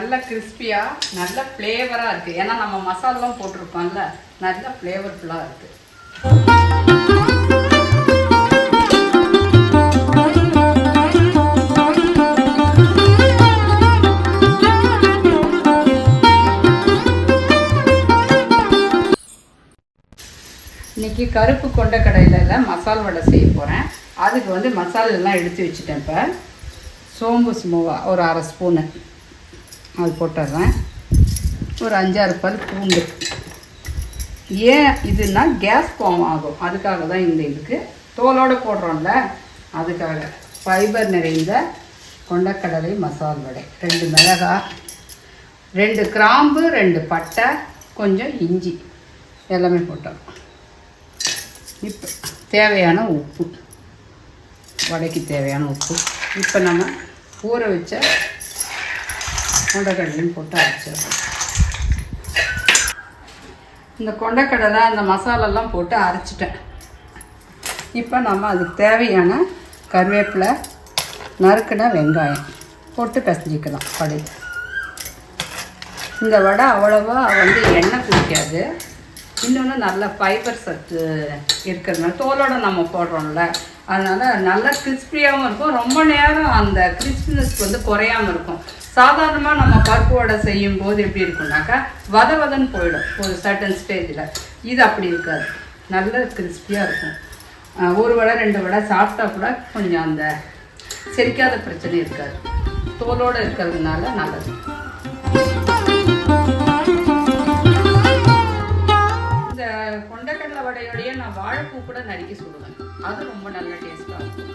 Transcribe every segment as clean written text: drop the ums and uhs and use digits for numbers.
நல்ல கிறிஸ்பியாக நல்ல ஃப்ளேவராக இருக்குது. ஏன்னா நம்ம மசாலாலாம் போட்டிருக்கோம்ல, நல்ல ஃப்ளேவர்ஃபுல்லாக இருக்குது. இன்றைக்கி கருப்பு கொண்டக்கடலையில் மசால் வடை செய்ய போகிறேன். அதுக்கு வந்து மசாலெல்லாம் எடுத்து வச்சுட்டேன். இப்போ சோம்பு ஸ்மூவா ஒரு 1/2 ஸ்பூனு அது போட்டுடுறேன். ஒரு 5-6 பல் பூண்டு. ஏன் இதுன்னா கேஸ் ஃபார்ம் ஆகும், அதுக்காக தான் இந்த இதுக்கு தோலோடு போடுறோம்ல, அதுக்காக. ஃபைபர் நிறைந்த கொண்டக்கடலை மசால் வடை. 2 மிளகாய், 2 கிராம்பு, 2 பட்டை, கொஞ்சம் இஞ்சி எல்லாமே போட்டோம். இப்போ தேவையான உப்பு, வடைக்கு தேவையான உப்பு. இப்போ நம்ம ஊற வச்ச கொண்டக்கடலையும் போட்டு அரைச்சிடலாம். இந்த கொண்டக்கடலை அந்த மசாலெல்லாம் போட்டு அரைச்சிட்டேன். இப்போ நம்ம அதுக்கு தேவையான கருவேப்பிலை, நறுக்கின வெங்காயம் போட்டு பிசைஞ்சிக்கலாம் வடையில். இந்த வடை அவ்வளோவா வந்து எண்ணெய் பிடிக்காது. இன்னொன்று நல்ல ஃபைபர் சத்து இருக்கிறதுனால, தோலோடு நம்ம போடுறோம்ல, அதனால் நல்லா கிறிஸ்பியாகவும் இருக்கும். ரொம்ப நேரம் அந்த கிறிஸ்பினஸ் வந்து குறையாமல் இருக்கும். சாதாரணமாக நம்ம பருப்பு வடை செய்யும்போது எப்படி இருக்கும்னாக்கா வதன்னு போயிடும் ஒரு சர்டன் ஸ்டேஜில். இது அப்படி இருக்காது, நல்ல கிறிஸ்பியாக இருக்கும். ஒரு வடை 2 வடை சாப்பிட்டா கூட கொஞ்சம் அந்த செரிக்காத பிரச்சனை இருக்காது, தோலோடு இருக்கிறதுனால நல்லது. இந்த கொண்டக்கடலை வடையோடைய நான் வாழைப்பூ கூட நறுக்கி சுடுவேன், அது ரொம்ப நல்ல டேஸ்டாக இருக்கும்.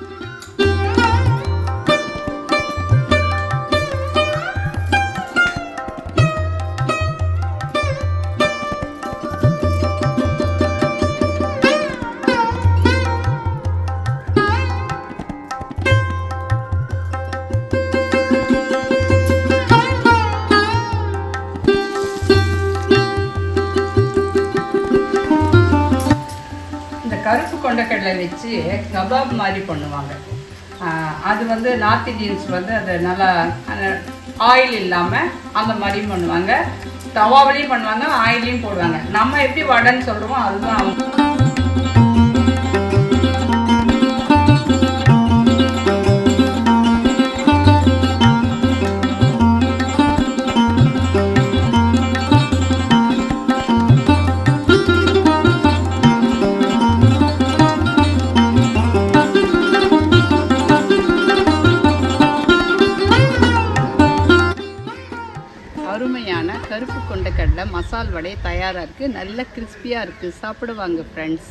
கருப்பு கொண்டக்கடலை வச்சு கபாப் மாதிரி பண்ணுவாங்க. அது வந்து நார்த் இந்தியன்ஸ் வந்து அது நல்லா ஆயில் இல்லாமல் அந்த மாதிரியும் பண்ணுவாங்க, தவாவிலையும் பண்ணுவாங்க, ஆயிலையும் போடுவாங்க. நம்ம எப்படி வடைன்னு சொல்கிறோமோ அதுதான் அவங்க. அருமையான கருப்பு கொண்டக்கடலை மசால் வடை தயாராக இருக்குது. நல்ல கிறிஸ்பியாக இருக்குது. சாப்பிடுவாங்க ஃப்ரெண்ட்ஸ்.